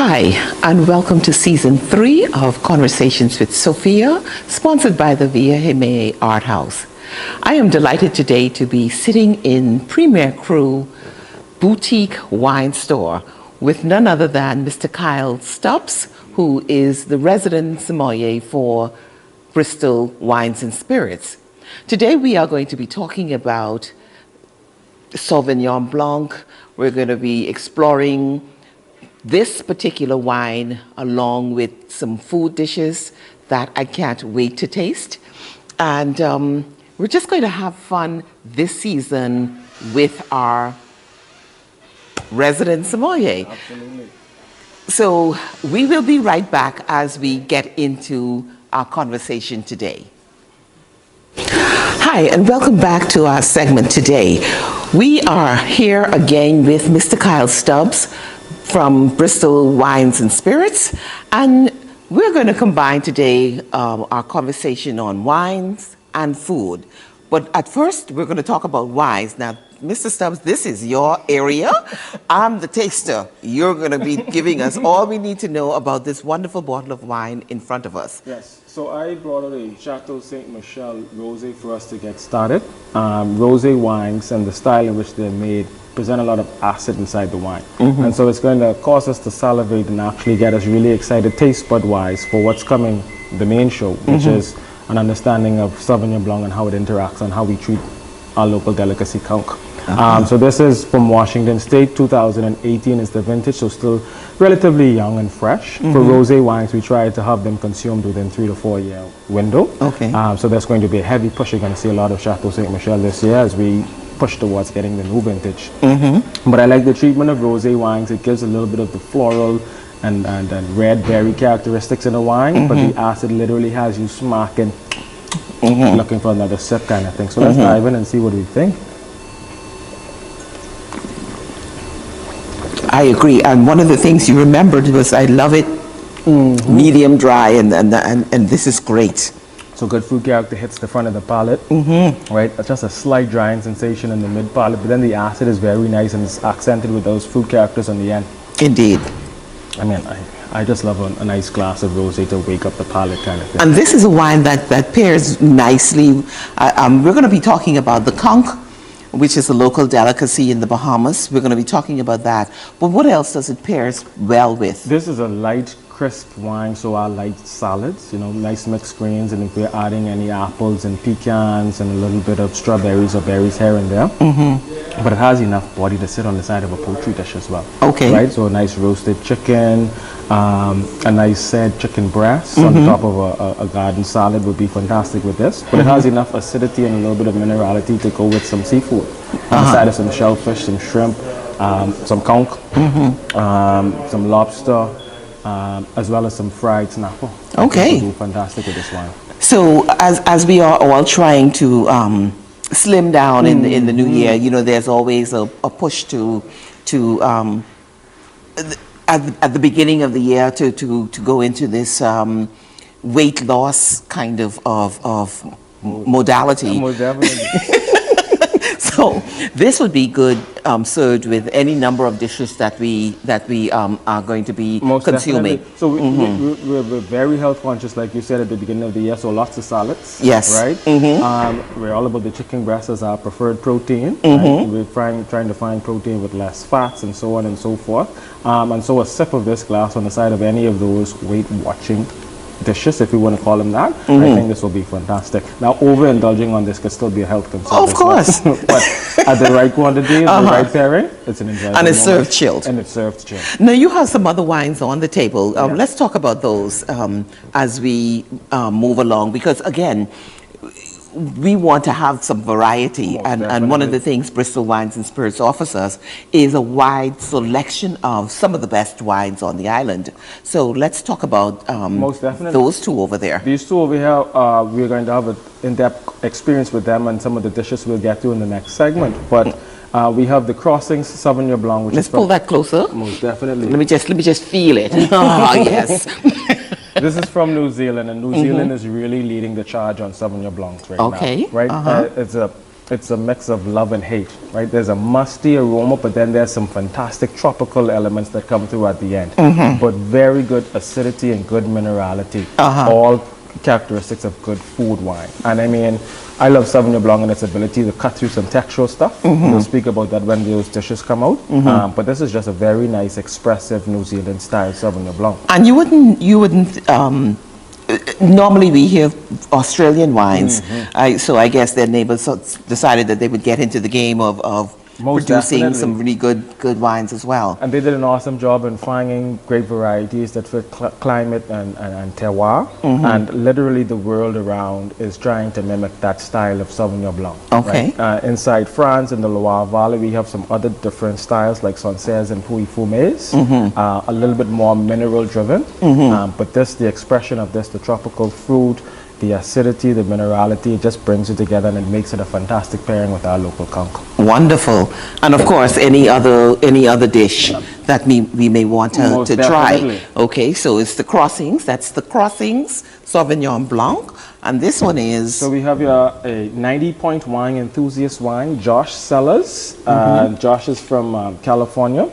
Hi, and welcome to Season 3 of Conversations with Sophia, sponsored by the Via Hime Art House. I am delighted today to be sitting in Premier Cru Boutique Wine Store with none other than Mr. Kyle Stubbs, who is the resident sommelier for Bristol Wines and Spirits. Today we are going to be talking about Sauvignon Blanc. We're going to be exploring this particular wine along with some food dishes that I can't wait to taste. And we're just going to have fun this season with our resident sommelier. Absolutely. So we will be right back as we get into our conversation today. Hi, and welcome back to our segment today. We are here again with Mr. Kyle Stubbs from Bristol Wines and Spirits, and we're going to combine today our conversation on wines and food. But at first, we're going to talk about wines. Now, Mr. Stubbs, this is your area. I'm the taster. You're going to be giving us all we need to know about this wonderful bottle of wine in front of us. Yes. So I brought out a Chateau Saint Michelle Rosé for us to get started. Rosé wines and the style in which they're made present a lot of acid inside the wine. And so it's going to cause us to salivate and actually get us really excited taste bud wise for what's coming, the main show, which is an understanding of Sauvignon Blanc and how it interacts and how we treat our local delicacy, Conch. So this is from Washington State, 2018 is the vintage, so still relatively young and fresh. For rosé wines, we try to have them consumed within 3 to 4 year window. Okay. So there's going to be a heavy push. You're going to see a lot of Chateau Saint Michelle this year as we push towards getting the new vintage. But I like the treatment of rosé wines. It gives a little bit of the floral and red berry characteristics in the wine, but the acid literally has you smacking, looking for another sip kind of thing. So let's dive in and see what we think. I agree, and one of the things you remembered was I love it medium dry, and this is great. So good fruit character hits the front of the palate, right? Just a slight drying sensation in the mid palate, but then the acid is very nice and it's accented with those fruit characters on the end. Indeed. I mean, I just love a nice glass of rosé to wake up the palate kind of thing. And this is a wine that pairs nicely. We're going to be talking about the conch, which is a local delicacy in the Bahamas. We're going to be talking about that. But what else does it pair well with? This is a light, crisp wine, so our light salads, you know, nice mixed grains, and if we're adding any apples and pecans and a little bit of strawberries or berries here and there. But it has enough body to sit on the side of a poultry dish as well. Okay. Right, so a nice roasted chicken, a nice said chicken breast on top of a garden salad would be fantastic with this. But it has enough acidity and a little bit of minerality to go with some seafood. On the side of some shellfish, some shrimp, some conch, some lobster, as well as some fried snapper. Okay. Would do fantastic with this wine. So as we are all trying to slim down in the new year, you know, there's always a push to at the beginning of the year to go into this weight loss kind of modality. Most definitely. So this would be good served with any number of dishes that we are going to be consuming. Definitely. So we're very health conscious, like you said at the beginning of the year. So lots of salads. Yes. Right. We're all about the chicken breast as our preferred protein. Right? We're trying to find protein with less fats and so on and so forth. And so a sip of this glass on the side of any of those Weight Watching dishes, if you want to call them that, I think this will be fantastic. Now, overindulging on this could still be a health concern. Of course. Well. But at the right quantity, the right pairing, it's an enjoyable And it's moment. served chilled. And it's served chilled. Now you have some other wines on the table. Let's talk about those as we move along, because again, we want to have some variety, and one of the things Bristol Wines and Spirits offers us is a wide selection of some of the best wines on the island. So let's talk about Most definitely. those two over there. These two over here, we're going to have an in-depth experience with them and some of the dishes we'll get to in the next segment. But we have the Crossings Sauvignon Blanc, which Let's is pull that closer. most definitely. Let me just feel it. Oh yes. This is from New Zealand, and New Zealand is really leading the charge on Sauvignon Blancs right Okay. now. Right? It's a it's a mix of love and hate, right? There's a musty aroma, but then there's some fantastic tropical elements that come through at the end. But very good acidity and good minerality, all characteristics of good food wine. And I mean, I love Sauvignon Blanc and its ability to cut through some textural stuff. We'll speak about that when those dishes come out. But this is just a very nice, expressive New Zealand style Sauvignon Blanc. And you wouldn't. Normally we hear Australian wines, so I guess their neighbors decided that they would get into the game of Most producing definitely. some really good wines as well. And they did an awesome job in finding great varieties that fit climate and terroir. And literally the world around is trying to mimic that style of Sauvignon Blanc. Okay. Right? Inside France, in the Loire Valley, we have some other different styles like Sancerre and Pouilly-Fumés, a little bit more mineral driven. But this, the expression of this, the tropical fruit, the acidity, the minerality, it just brings it together and it makes it a fantastic pairing with our local conch. Wonderful. And of course, any other dish that we may want to Most try. definitely. Okay, so it's the crossings. That's the crossings Sauvignon Blanc. And this one is... So we have here a 90-point wine enthusiast wine, Josh Sellers. Josh is from California.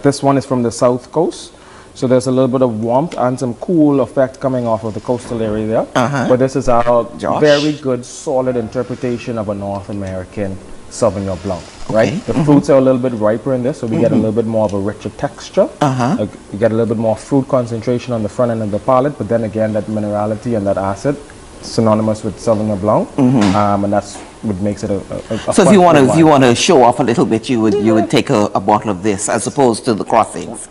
This one is from the South Coast. So there's a little bit of warmth and some cool effect coming off of the coastal area there. But this is our very good, solid interpretation of a North American Sauvignon Blanc, right? The fruits are a little bit riper in this, so we get a little bit more of a richer texture. You get a little bit more fruit concentration on the front end of the palate, but then again, that minerality and that acid, synonymous with Sauvignon Blanc, and that's what makes it a So if you want to show off a little bit, you would take a bottle of this as opposed to the crossings.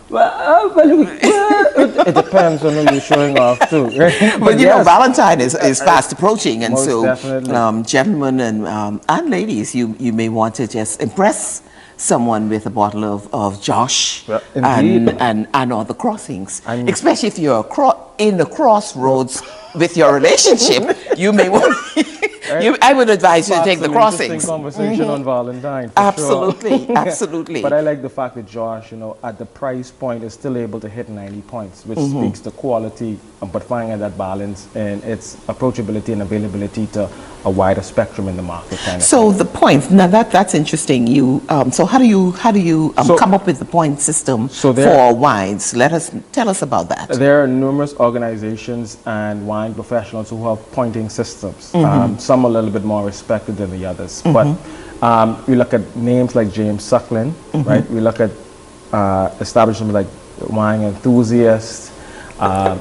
It depends on who you're showing off to. Right? But you know, Valentine is fast approaching, and Most so definitely. gentlemen and ladies, you may want to just impress someone with a bottle of Josh and or the crossings, especially if you're in the crossroads with your relationship. You may want. I would advise you to take the crossings. Interesting conversation on Valentine. For Absolutely, sure. absolutely. But I like the fact that Josh, you know, at the price point is still able to hit 90 points, which speaks to quality, but finding that balance and its approachability and availability to a wider spectrum in the market. So the points. Now that's interesting. So how do you come up with the point system for wines? Tell us about that. There are numerous organizations and wine professionals who have pointing systems. Some a little bit more respected than the others. But we look at names like James Suckling, right? We look at establishments like Wine Enthusiast,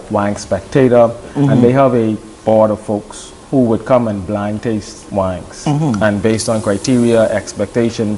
Wine Spectator, and they have a board of folks who would come and blind taste wines. And based on criteria, expectation,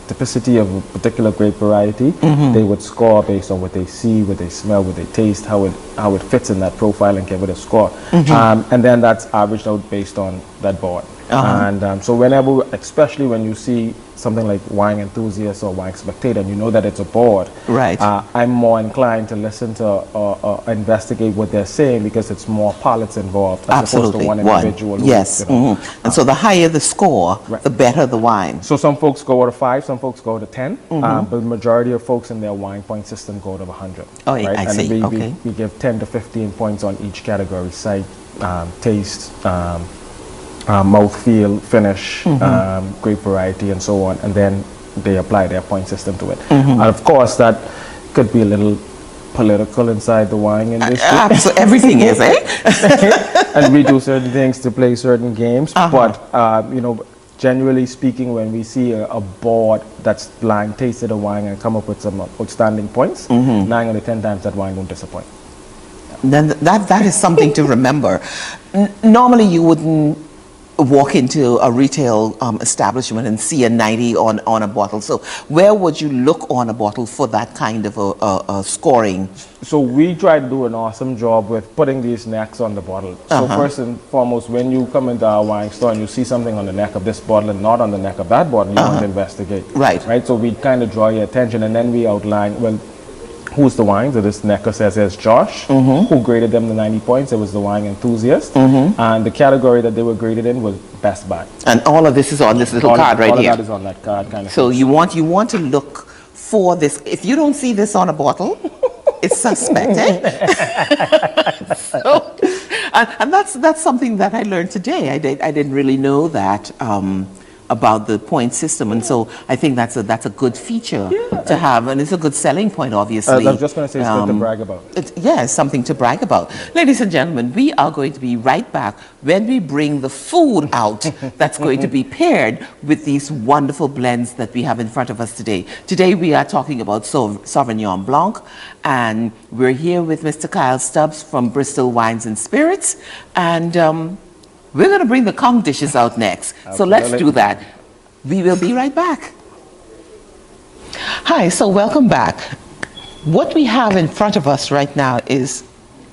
typicity of a particular grape variety, they would score based on what they see, what they smell, what they taste, how it fits in that profile and give it a score. And then that's averaged out based on that board. And so whenever, especially when you see something like Wine Enthusiast or Wine Spectator and you know that it's a board, right? I'm more inclined to listen to or investigate what they're saying because it's more palettes involved as opposed to one individual. Yes. And so the higher the score, the better the wine. So some folks go out of 5, some folks go out of 10, but the majority of folks in their wine point system go out of 100. Oh, right? I see. We give 10 to 15 points on each category: sight, taste, mouthfeel, finish, grape variety, and so on, and then they apply their point system to it. And of course, that could be a little political inside the wine industry. Absolutely, everything is, eh? And we do certain things to play certain games, but you know, generally speaking, when we see a board that's blind tasted a wine and come up with some outstanding points, 9 out of 10 times that wine won't disappoint. Then that is something to remember. Normally, you wouldn't walk into a retail establishment and see a 90 on a bottle. So where would you look on a bottle for that kind of a scoring? So we try to do an awesome job with putting these necks on the bottle. So first and foremost, when you come into our wine store and you see something on the neck of this bottle and not on the neck of that bottle, you want to investigate. Right. Right. So we kind of draw your attention and then we outline, well, who's the wine? So this necker says there's Josh, who graded them the 90 points. It was the Wine Enthusiast. And the category that they were graded in was Best Buy. And all of this is on this little card right here. All of that is on that card kind of So thing. you want to look for this. If you don't see this on a bottle, it's suspect, eh? So, And that's something that I learned today. I didn't really know that about the point system, and so I think that's a good feature to have, and it's a good selling point, obviously. I was just going to say it's good to brag about. It's something to brag about. Ladies and gentlemen, we are going to be right back when we bring the food out that's going to be paired with these wonderful blends that we have in front of us today. Today we are talking about Sauvignon Blanc, and we're here with Mr. Kyle Stubbs from Bristol Wines and Spirits, and we're going to bring the Conch dishes out next. So let's do that. We will be right back. Hi, so welcome back. What we have in front of us right now is,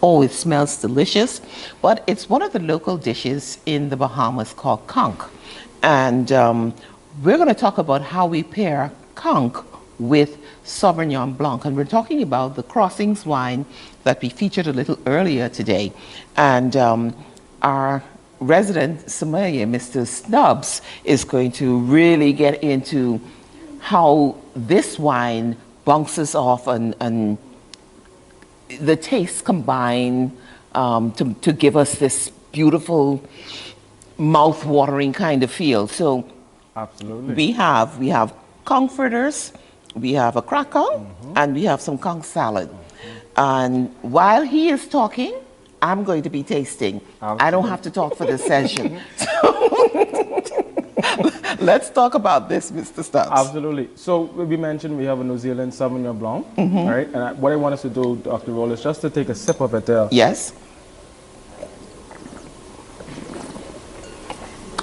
oh, it smells delicious, but it's one of the local dishes in the Bahamas called conch. And we're going to talk about how we pair conch with Sauvignon Blanc. And we're talking about the Crossings wine that we featured a little earlier today. And our resident sommelier, Mr. Stubbs, is going to really get into how this wine bounces off and the tastes combine to give us this beautiful, mouth-watering kind of feel. So absolutely, we have conch fritters, we have a cracker, and we have some conch salad. And while he is talking, I'm going to be tasting. Absolutely. I don't have to talk for this session. Let's talk about this, Mr. Stubbs. Absolutely. So we mentioned we have a New Zealand Sauvignon Blanc, right? And what I want us to do, Dr. Roll, is just to take a sip of it there. Yes.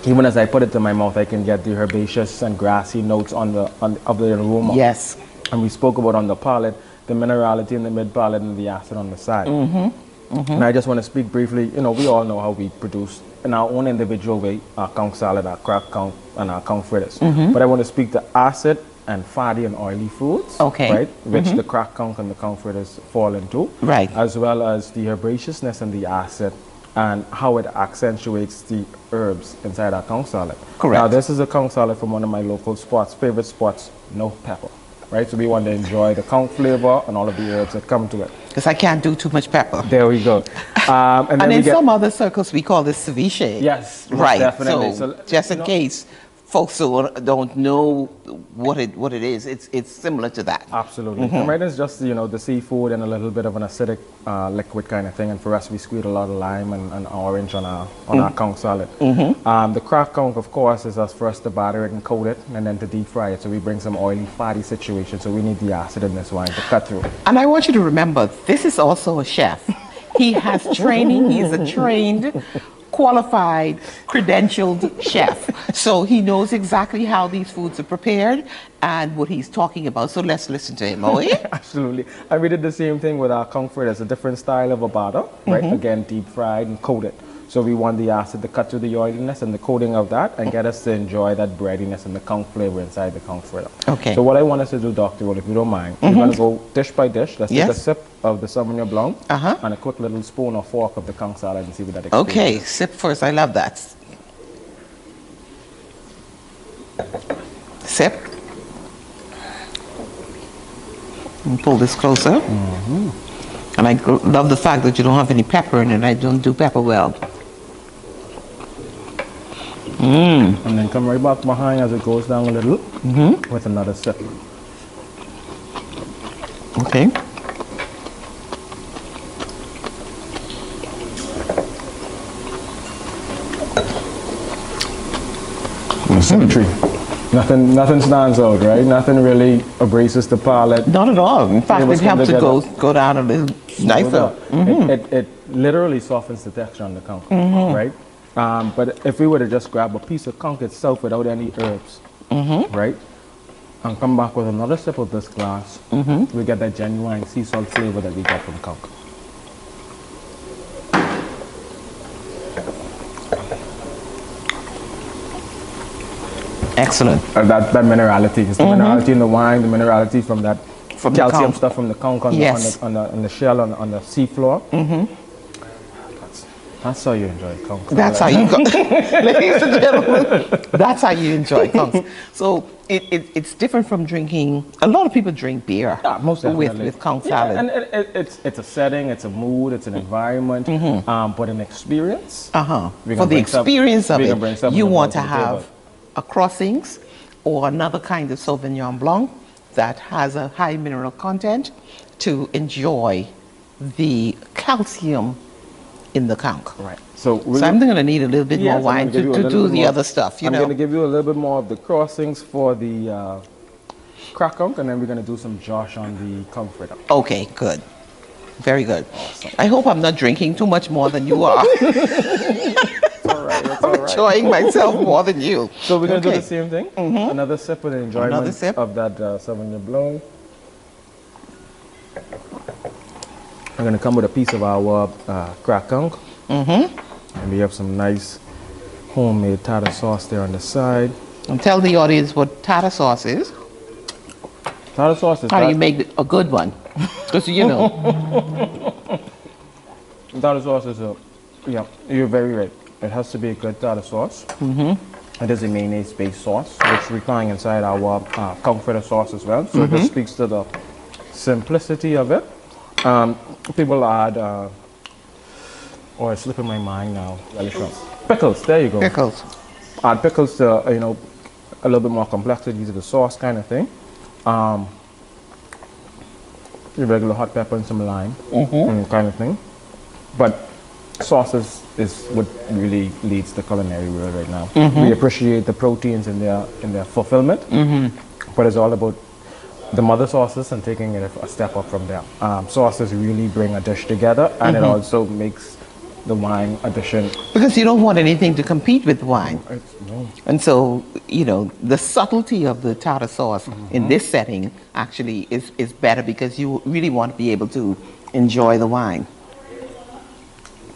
Even as I put it to my mouth, I can get the herbaceous and grassy notes of the aroma. Yes. And we spoke about on the palate, the minerality in the mid palate and the acid on the side. And I just want to speak briefly, we all know how we produce in our own individual way our conch salad, our cracked conch, and our conch fritters. But I want to speak to acid and fatty and oily foods, right? Which the cracked conch and the conch fritters fall into, right? As well as the herbaceousness and the acid and how it accentuates the herbs inside our conch salad. Correct. Now, this is a conch salad from one of my local favorite spots, no pepper. Right, so we want to enjoy the conch flavor and all of the herbs that come to it. Because I can't do too much pepper. There we go. And in some other circles, we call this ceviche. Yes, right. Definitely. So just in case folks who don't know what it is, it's similar to that. Absolutely. And right, it's just the seafood and a little bit of an acidic liquid kind of thing. And for us, we squeeze a lot of lime and orange on our conch salad. The cracked conch, of course, is for us to batter it and coat it and then to deep fry it. So we bring some oily, fatty situation. So we need the acid in this wine to cut through. And I want you to remember, this is also a chef. He has training. He is a trained, qualified, credentialed chef. So he knows exactly how these foods are prepared and what he's talking about. So let's listen to him, Absolutely. And we did the same thing with our conch fritters. It's a different style of a batter, right? Again, deep fried and coated. So we want the acid to cut through the oiliness and the coating of that and get us to enjoy that breadiness and the conch flavor inside the conch fritter. Okay. So what I want us to do, Dr. Roll, if you don't mind, we're going to go dish by dish. Let's take a sip of the Sauvignon Blanc and a quick little spoon or fork of the conch salad and see what that experience Okay, is. sip first. I love that. Sip. And pull this closer. And I love the fact that you don't have any pepper in it. I don't do pepper well. And then come right back behind as it goes down a little with another sip. Okay. Symmetry. Nothing stands out, right? Nothing really abrases the palate. Not at all. In fact, it helps to go down a little nicer. It literally softens the texture on the conch, right? But if we were to just grab a piece of conch itself without any herbs, right? And come back with another sip of this glass, we get that genuine sea salt flavor that we get from conch. Excellent. That minerality. It's the minerality in the wine, the minerality from that calcium stuff from the conch on the shell, on the sea floor. That's how you enjoy conch. That's how you go, ladies and gentlemen. That's how you enjoy conch. So it's different from drinking. A lot of people drink beer Most definitely. with conch Yeah, salad. and it's a setting, it's a mood, it's an environment, but an experience. For the experience of it, you want to the have table. a crossings or another kind of Sauvignon Blanc that has a high mineral content to enjoy the calcium in the conch. Right. So I'm going to need a little bit yes, more I'm wine gonna give you a to little do bit the more- other stuff, you I'm know. going to give you a little bit more of the crossings for the crack conch, and then we're going to do some Josh on the conch fritter. Okay, good. Very good. I hope I'm not drinking too much more than you are. It's all right. It's all I'm right. enjoying myself more than you. So we're going to do Okay. the same thing. Another sip with the enjoyment Another sip. of that Sauvignon Blanc. I'm going to come with a piece of our crack conch. And we have some nice homemade tartar sauce there on the side. And tell the audience what tartar sauce is. Tartar sauce is How do you make a good one? Because, you know, tartar sauce is yeah, you're very right. It has to be a good tartar sauce. It is a mayonnaise-based sauce, which we find inside our conch fritter sauce as well. So it just speaks to the simplicity of it. People add, or it's slipping my mind now. Pickles. There you go. pickles. Add pickles to a little bit more complexity to the sauce kind of thing. Your regular hot pepper and some lime kind of thing. But sauces is what really leads the culinary world right now. We appreciate the proteins in their fulfillment, but it's all about the mother sauces and taking it a step up from there. Sauces really bring a dish together, and it also makes the wine addition. Because you don't want anything to compete with wine. No. And so, you know, the subtlety of the tartar sauce in this setting actually is better because you really want to be able to enjoy the wine.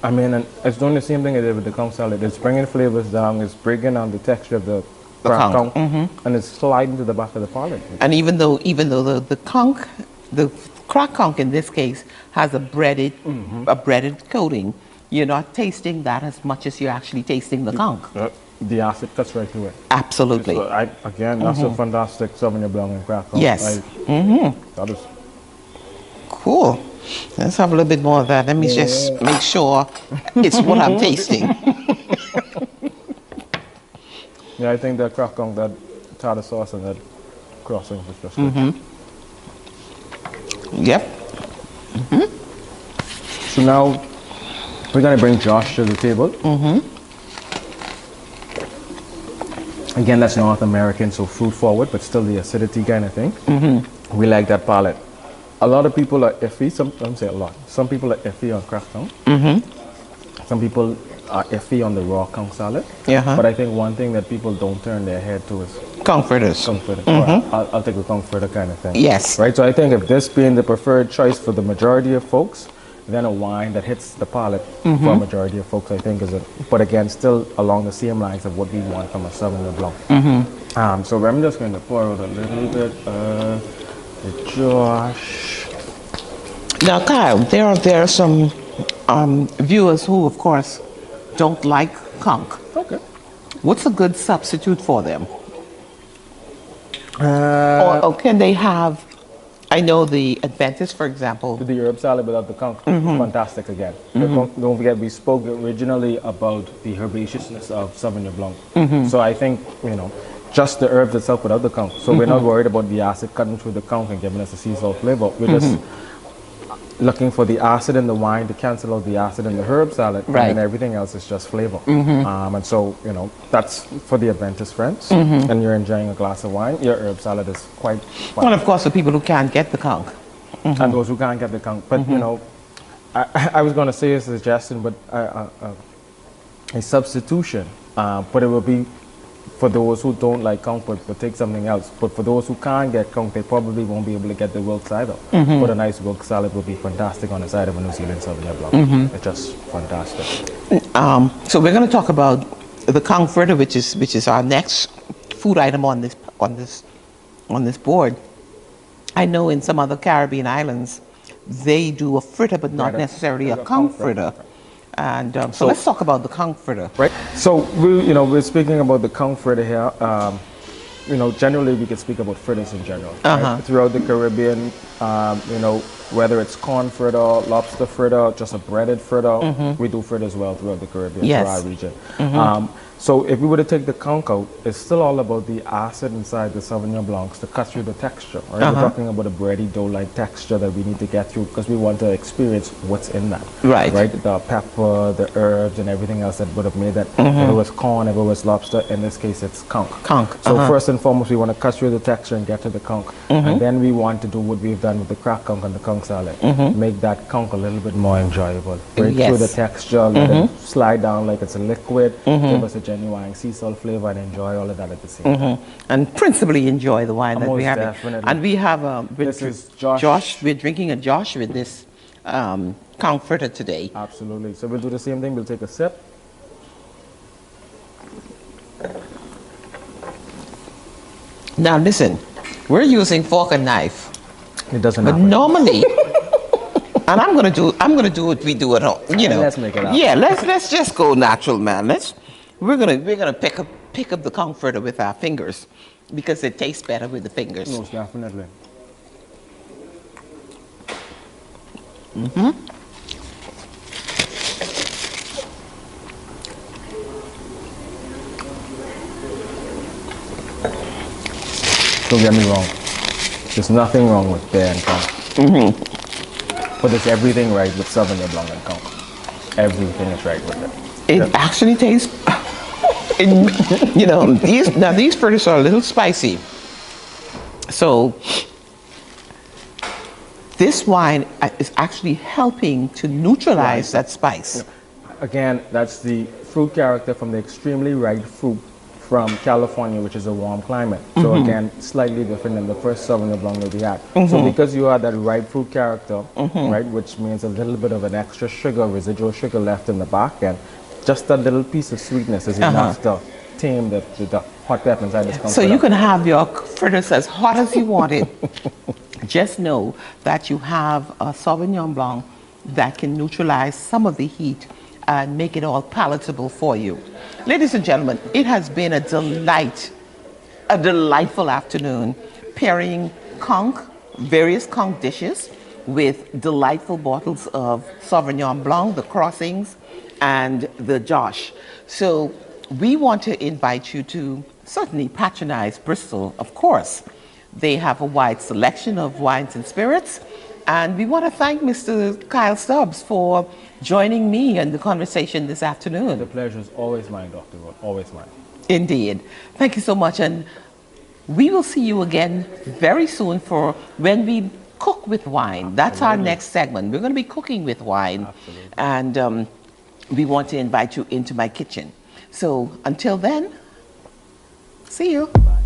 I mean, and it's doing the same thing it did with the conch salad. It's bringing flavors down, it's bringing on the texture of the crack conch. conch, and it's sliding to the back of the palate. And even though the conch, the crack conch in this case has a breaded coating, you're not tasting that as much as you're actually tasting the conch. The acid cuts right through it. Absolutely. So again, that's a fantastic Sauvignon Blanc and crack conch. Yes. That is. Cool. Let's have a little bit more of that. Let me just make sure it's what I'm tasting. Yeah, I think that crack conch, that tartar sauce, and that crossing is just good. Yep. So now we're gonna bring Josh to the table. Again, that's North American, so fruit forward, but still the acidity kind of thing. We like that palate. A lot of people are iffy. Don't say a lot. Some people are iffy on crack conch. Some people are iffy on the raw conch salad. But I think one thing that people don't turn their head to is Conch fritters. conch fritter. I'll take the conch fritter kind of thing. Yes. Right. So I think if this being the preferred choice for the majority of folks, then a wine that hits the palate for a majority of folks, I think, is but again, still along the same lines of what we want from a Sauvignon Blanc. So I'm just going to pour out a little bit the Josh. Now, Kyle, there are some viewers who, of course, don't like conch. Okay. What's a good substitute for them? Or can they have? I know the Adventist, for example. The herb salad without the conch, fantastic again. Don't forget, we spoke originally about the herbaceousness of Sauvignon Blanc. So I think, just the herbs itself without the conch. So we're not worried about the acid cutting through the conch and giving us a sea salt flavor. We're just looking for the acid in the wine to cancel out the acid in the herb salad, Right. and then everything else is just flavor. And so, that's for the Adventist friends, and you're enjoying a glass of wine, your herb salad is quite fun. And of course, for people who can't get the conch. And those who can't get the conch. But, I was going to say a suggestion, but a substitution, but it will be for those who don't like conch, but take something else. But for those who can't get conch, they probably won't be able to get the wilks either. But a nice wilk salad would be fantastic on the side of a New Zealand Sauvignon Blanc. It's just fantastic. So we're going to talk about the conch fritter, which is our next food item on this board. I know in some other Caribbean islands they do a fritter, but not necessarily a conch fritter. And so let's talk about the conch fritter. Right. So we're speaking about the conch fritter here. Generally we can speak about fritters in general. Right? Throughout the Caribbean, whether it's corn fritter, lobster fritter, just a breaded fritter, we do fritter as well throughout the Caribbean, throughout our region. So if we were to take the conch out, it's still all about the acid inside the Sauvignon Blancs to cut through the texture. Right? We're talking about a bready dough-like texture that we need to get through because we want to experience what's in that. Right. Right. The pepper, the herbs, and everything else that would have made that. If it was corn, if it was lobster, in this case it's conch. Conch. So first and foremost, we want to cut through the texture and get to the conch. And then we want to do what we've done with the cracked conch and the conch salad. Make that conch a little bit more enjoyable. Break through the texture, let it slide down like it's a liquid, give us a genuine sea salt flavor, and enjoy all of that at the same time. And principally enjoy the wine that we have. Definitely. And we have this is Josh. We're drinking a Josh with this conch fritter today. Absolutely. So we'll do the same thing. We'll take a sip. Now listen, we're using fork and knife. It doesn't But happen. normally, and I'm gonna do what we do at home. Let's make it up. Yeah, let's just go natural, man. We're gonna pick up the conch fritter with our fingers because it tastes better with the fingers. Most definitely. Don't get me wrong. There's nothing wrong with beer and conch. But there's everything right with Sauvignon Blanc and conch. Everything is right with it. It actually tastes. These fritters are a little spicy. So this wine is actually helping to neutralize that spice. Again, that's the fruit character from the extremely ripe fruit from California, which is a warm climate. So again, slightly different than the first Sauvignon Blanc that we had. So because you have that ripe fruit character, right, which means a little bit of an extra sugar, residual sugar left in the back end, just that little piece of sweetness is enough to tame the hot pepper inside this conch. So you can have your fritters as hot as you want it. Just know that you have a Sauvignon Blanc that can neutralize some of the heat and make it all palatable for you. Ladies and gentlemen, it has been a delightful afternoon pairing various conch dishes with delightful bottles of Sauvignon Blanc, the Crossings, and the Josh. So we want to invite you to certainly patronize Bristol, of course. They have a wide selection of wines and spirits. And we want to thank Mr. Kyle Stubbs for joining me in the conversation this afternoon. The pleasure is always mine, Dr. Roth, always mine. Indeed. Thank you so much. And we will see you again very soon for when we cook with wine. That's our next segment. We're going to be cooking with wine. Absolutely. And we want to invite you into my kitchen. So until then, see you. Bye.